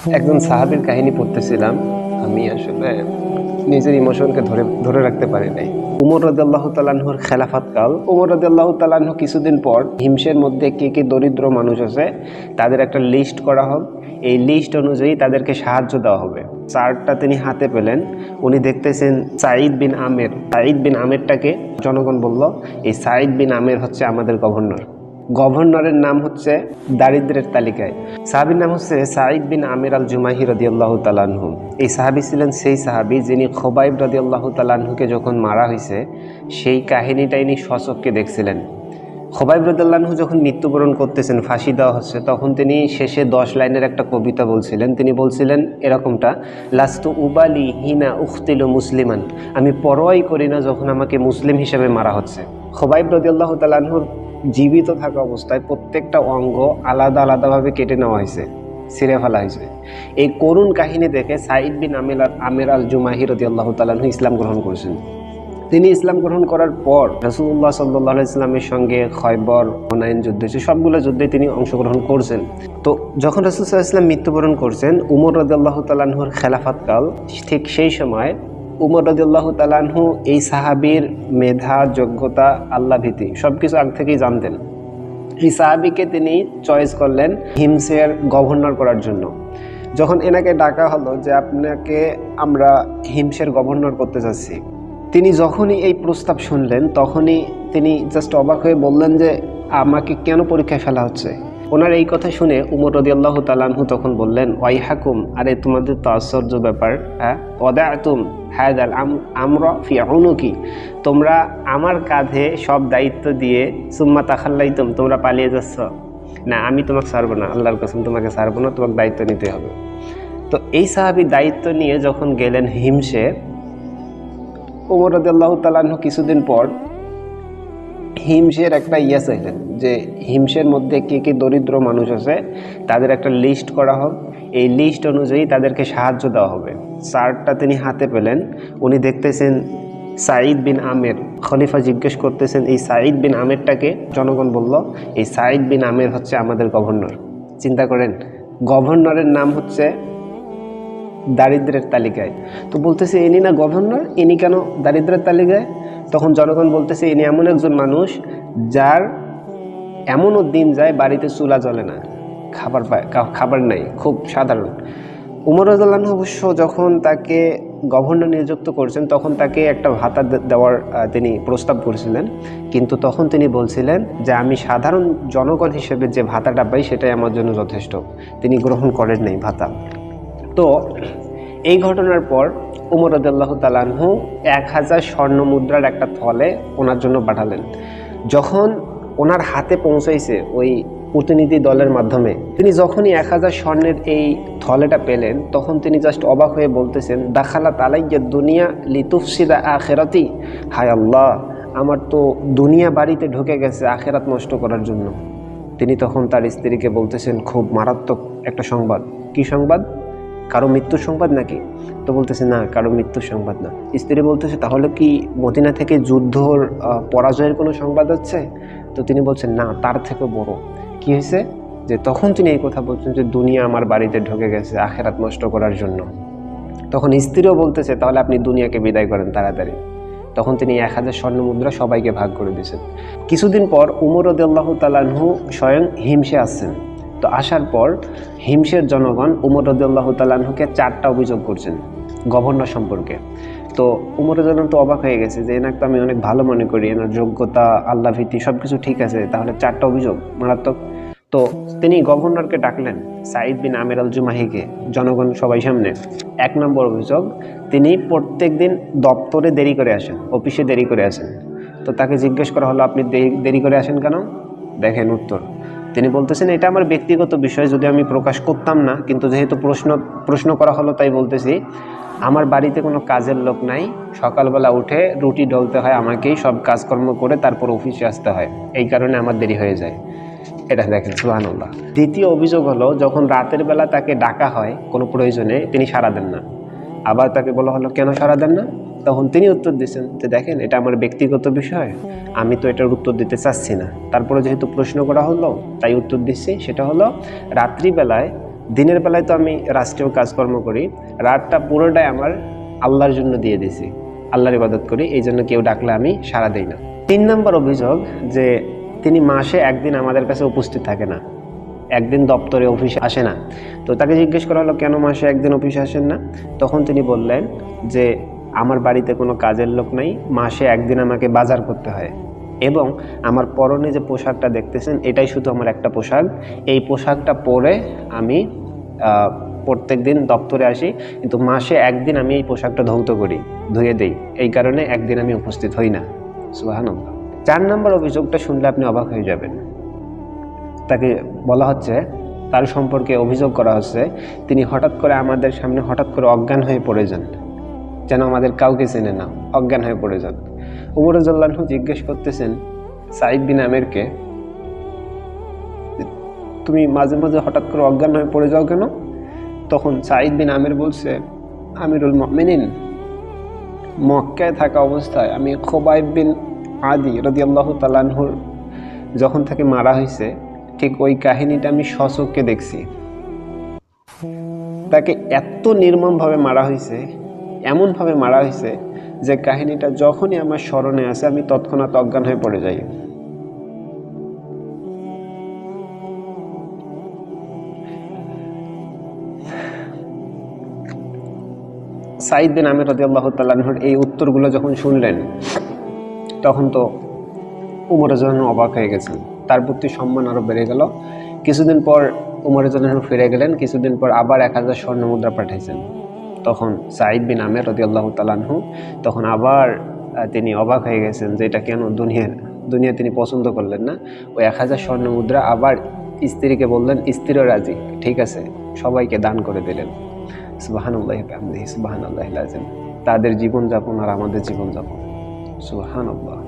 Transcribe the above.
একজন সাহাবীর কাহিনী পড়তেছিলাম। আমি আসলে নিজের ইমোশনকে ধরে রাখতে পারি নাই। উমর রাদিয়াল্লাহু তাআলা আনহুর খেলাফত কাল। উমর রাদিয়াল্লাহু তাআলা আনহু কিছুদিন পর হিমসের মধ্যে কে কে দরিদ্র মানুষ আছে তাদের একটা লিস্ট করা হোক, এই লিস্ট অনুযায়ী তাদেরকে সাহায্য দেওয়া হবে। চার্টটা তিনি হাতে পেলেন। উনি দেখতেছেন সাঈদ বিন আমের। সাঈদ বিন আমেরটাকে জনগণ বলল, এই সাঈদ বিন আমের হচ্ছে আমাদের গভর্নর। গভর্নরের নাম হচ্ছে দারিদ্রের তালিকায়। সাহাবীর নাম হচ্ছে সাঈদ বিন আমির আল জুমাহি রাদিয়াল্লাহু তাআলা আনহু। এই সাহাবী ছিলেন সেই সাহাবী যিনি খোবাইব রাদিয়াল্লাহু তাআলা আনহুকে যখন মারা হয়েছে সেই কাহিনীটা ইনি স্বচক্ষে দেখছিলেন। খোবাইব রাদিয়াল্লাহু আনহু যখন মৃত্যুবরণ করতেছেন, ফাঁসি দেওয়া হচ্ছে, তখন তিনি শেষে 10 লাইনের একটা কবিতা বলছিলেন। তিনি বলছিলেন এরকমটা, লাস্তু উবালি হিনা উখতিলু মুসলিমান, আমি পরোয়াই করি না যখন আমাকে মুসলিম হিসেবে মারা হচ্ছে। খোবাইব রাদিয়াল্লাহু তাআলা আনহুর জীবিত থাকা অবস্থায় প্রত্যেকটা অঙ্গ আলাদা আলাদাভাবে কেটে নেওয়া হয়েছে, ছিঁড়ে ফেলা হয়েছে। এই করুণ কাহিনী দেখে সাঈদ বিন আমির আল জুমাহি রাদিয়াল্লাহু তাআলা আনহু ইসলাম গ্রহণ করেছেন। তিনি ইসলাম গ্রহণ করার পর রাসূলুল্লাহ সাল্লাল্লাহু আলাইহি ওয়াসাল্লামের সঙ্গে খয়বর, হুনাইন যুদ্ধ, সবগুলো যুদ্ধে তিনি অংশগ্রহণ করছেন। তো যখন রাসূল সাল্লাল্লাহু আলাইহি ওয়াসাল্লাম মৃত্যুবরণ করছেন, উমর রাদিয়াল্লাহু তাআলা আনহুর খেলাফত কাল, ঠিক সেই সময় উমর রাদিয়াল্লাহু তাআলা আনহু এই সাহাবীর মেধা, যোগ্যতা, আল্লাহ ভীতি সবকিছু আগে থেকেই জানতেন। এই সাহাবীকে তিনি চয়েস করলেন হিমসের গভর্নর করার জন্য। যখন এনাকে ডাকা হলো যে আপনাকে আমরা হিমসের গভর্নর করতে চাচ্ছি, তিনি যখনই এই প্রস্তাব শুনলেন তখনই তিনি জাস্ট অবাক হয়ে বললেন যে আমাকে কেন পরীক্ষায় ফেলা হচ্ছে। ওনার এই কথা শুনে উমর রাদিয়াল্লাহু তাআলা আনহু তখন বললেন, ওয়াইহাকুম, আরে তোমাদের তো আশ্চর্য ব্যাপার, হ্যাঁ, ওয়াদাতুম হাযাল আমরা ফি উনুকি, তোমরা আমার কাঁধে সব দায়িত্ব দিয়ে সুম্মা তাখাল্লাইতুম, তোমরা পালিয়ে যাচ্ছ। না, আমি তোমাকে ছাড়বো না, আল্লাহর কসম তোমাকে ছাড়বো না, তোমাকে দায়িত্ব নিতে হবে। তো এই সাহাবী দায়িত্ব নিয়ে যখন গেলেন হিমসে, উমর রাদিয়াল্লাহু তাআলা আনহু কিছুদিন পর হিমসের একটা চাইলেন যে হিমসের মধ্যে কে কে দরিদ্র মানুষ আছে তাদের একটা লিস্ট করা হোক, এই লিস্ট অনুযায়ী তাদেরকে সাহায্য দেওয়া হবে। চার্টটা তিনি হাতে পেলেন। উনি দেখতেছেন সাঈদ বিন আমের। খলিফা জিজ্ঞেস করতেছেন এই সাঈদ বিন আমেরটাকে, জনগণ বলল এই সাঈদ বিন আমের হচ্ছে আমাদের গভর্নর। চিন্তা করেন, গভর্নরের নাম হচ্ছে দারিদ্রের তালিকায়। তো বলতেছে ইনি না গভর্নর, ইনি কেন দারিদ্রের তালিকায়? তখন জনগণ বলতেছে ইনি এমন একজন মানুষ যার এমনও দিন যায় বাড়িতে চুলা জ্বলে না, খাবার নাই, খুব সাধারণ। উমর রাদিয়াল্লাহু আনহু অবশ্য যখন তাকে গভর্নর নিযুক্ত করেছেন তখন তাকে একটা ভাতা দেওয়ার তিনি প্রস্তাব করেছিলেন, কিন্তু তখন তিনি বলছিলেন যে আমি সাধারণ জনগণ হিসেবে যে ভাতাটা পাই সেটাই আমার জন্য যথেষ্ট। তিনি গ্রহণ করেন নাই ভাতা। তো এই ঘটনার পর উমর রাদিয়াল্লাহু তাআলা আনহু 1000 স্বর্ণ মুদ্রার একটা থলে ওনার জন্য পাঠালেন। যখন ওনার হাতে পৌঁছাইছে ওই প্রতিনিধি দলের মাধ্যমে, তিনি যখনই 1000 স্বর্ণের এই থলেটা পেলেন তখন তিনি জাস্ট অবাক হয়ে বলতেছেন, দাখালাত আলাইয়া দুনিয়া লিতুফসিদা আখিরাতি, হায় আল্লাহ, আমার তো দুনিয়া বাড়িতে ঢুকে গেছে আখিরাত নষ্ট করার জন্য। তিনি তখন তার স্ত্রীকে বলতেছেন খুব মারাত্মক একটা সংবাদ। কি সংবাদ? কারো মৃত্যুর সংবাদ নাকি? তো বলতেছে না, কারো মৃত্যুর সংবাদ না। স্ত্রী বলতেছে তাহলে কি মদিনা থেকে যুদ্ধর পরাজয়ের কোনো সংবাদ হচ্ছে? তো তিনি বলছেন না, তার থেকে বড়। কি হয়েছে? যে তখন তিনি এই কথা বলছেন যে দুনিয়া আমার বাড়িতে ঢুকে গেছে আখিরাত নষ্ট করার জন্য। তখন স্ত্রীও বলতেছে তাহলে আপনি দুনিয়াকে বিদায় করেন তাড়াতাড়ি। তখন তিনি 1000 স্বর্ণ মুদ্রা সবাইকে ভাগ করে দিয়েছেন। কিছুদিন পর উমর রাদিয়াল্লাহু তাআলা আনহু স্বয়ং হিমসে আসছেন। তো আসার পর হিমসের জনগণ উমর রাদিয়াল্লাহু তাআলা আনহুকে 4টা অভিযোগ করছেন গভর্নর সম্পর্কে। তো উমর রাদিয়াল্লাহু তো অবাক হয়ে গেছে যে এনাকে তো আমি অনেক ভালো মনে করি, এনার যোগ্যতা, আল্লাহ ভীতি সবকিছু ঠিক আছে, তাহলে 4টা অভিযোগ মারাত্মক। তো তিনি গভর্নরকে ডাকলেন, সাঈদ বিন আমির আল জুমাহিকে, জনগণ সবাই সামনে। 1 নম্বর অভিযোগ, তিনি প্রত্যেক দিন দপ্তরে দেরি করে আসেন, অফিসে দেরি করে আসেন। তো তাকে জিজ্ঞেস করা হলো আপনি দেরি করে আসেন কেন? দেখেন উত্তর, তিনি বলতেছেন এটা আমার ব্যক্তিগত বিষয়, যদি আমি প্রকাশ করতাম না, কিন্তু যেহেতু প্রশ্ন করা হলো তাই বলতেছি। আমার বাড়িতে কোনো কাজের লোক নাই, সকালবেলা উঠে রুটি ডলতে হয় আমাকেই, সব কাজকর্ম করে তারপর অফিসে আসতে হয়, এই কারণে আমার দেরি হয়ে যায়। এটা দেখেন, সুবহানাল্লাহ। দ্বিতীয় অভিযোগ হলো যখন রাতের বেলা তাকে ডাকা হয় কোনো প্রয়োজনে তিনি সাড়া দেন না। আবার তাকে বলা হলো কেন সাড়া দেন না? তখন তিনি উত্তর দিচ্ছেন যে দেখেন এটা আমার ব্যক্তিগত বিষয়, আমি তো এটার উত্তর দিতে চাচ্ছি না। তারপরে যেহেতু প্রশ্ন করা হলো তাই উত্তর দিচ্ছি। সেটা হলো রাত্রিবেলায় দিনের বেলায় তো আমি রাষ্ট্রীয় কাজকর্ম করি, রাতটা পুরোটাই আমার আল্লাহর জন্য দিয়ে দিছি, আল্লাহর ইবাদত করি, এই জন্য কেউ ডাকলে আমি সাড়া দিই না। 3 নম্বর অভিযোগ যে তিনি মাসে একদিন আমাদের কাছে উপস্থিত থাকে না, একদিন দপ্তরে অফিসে আসে না। তো তাকে জিজ্ঞেস করা হলো কেন মাসে একদিন অফিসে আসেন না? তখন তিনি বললেন যে আমার বাড়িতে কোনো কাজের লোক নাই, মাসে একদিন আমাকে বাজার করতে হয়, এবং আমার পরনে যে পোশাকটা দেখতেছেন এটাই শুধু আমার একটা পোশাক, এই পোশাকটা পরে আমি প্রত্যেক দিন দপ্তরে আসি, কিন্তু মাসে একদিন আমি এই পোশাকটা ধৌত করি, ধুয়ে দেই, এই কারণে একদিন আমি উপস্থিত হই না। সুবহানাল্লাহ। 4 নম্বর অভিযোগটা শুনলে আপনি অবাক হয়ে যাবেন। তাকে বলা হচ্ছে, তার সম্পর্কে অভিযোগ করা হচ্ছে তিনি হঠাৎ করে আমাদের সামনে হঠাৎ করে অজ্ঞান হয়ে পড়ে যান, যেন আমাদের কাউকে চেনে না, অজ্ঞান হয়ে পড়ে যান। উমর রাদিয়াল্লাহু আনহু জিজ্ঞেস করতেছেন সাঈদ বিন আমেরকে, তুমি মাঝে মাঝে হঠাৎ করে অজ্ঞান হয়ে পড়ে যাও কেন? তখন সাঈদ বিন আমের বলছে, আমিরুল মুমিনিন, মক্কায় থাকা অবস্থায় আমি খুবাইব বিন আদি রাদিয়াল্লাহু তাআলা আনহুর যখন তাকে মারা হয়েছে, ঠিক ওই কাহিনীটা আমি স্বচক্ষে দেখছি। তাকে এত নির্মমভাবে মারা হয়েছে, এমনভাবে মারা হয়েছে যে কাহিনীটা যখনই আমার স্মরণে আসে আমি তৎক্ষণাৎ অজ্ঞান হয়ে পড়ে যাই। সাঈদ বিন আমির রাদিয়াল্লাহু তাআলা আনহুর এই উত্তরগুলো যখন শুনলেন, তখন তো উমর রাদিয়াল্লাহু আনহু অবাক হয়ে গেছেন, তার প্রতি সম্মান আরো বেড়ে গেল। কিছুদিন পর উমর রাদিয়াল্লাহু আনহু ফিরে গেলেন, কিছুদিন পর আবার 1000 স্বর্ণ মুদ্রা পাঠাইছেন। তখন সাঈদ বিন আমির রাদিয়াল্লাহু তাআলা আনহু তখন আবার তিনি অবাক হয়ে গেছেন যে এটা কেন দুনিয়া তিনি পছন্দ করলেন না। ওই 1000 স্বর্ণ মুদ্রা আবার স্ত্রীকে বললেন, স্ত্রীও রাজি, ঠিক আছে, সবাইকে দান করে দিলেন। সুবহানাল্লাহি বিহামদিহি সুবহানাল্লাহিল আযীম। তাদের জীবনযাপন আর আমাদের জীবনযাপন, সুবহানাল্লাহ।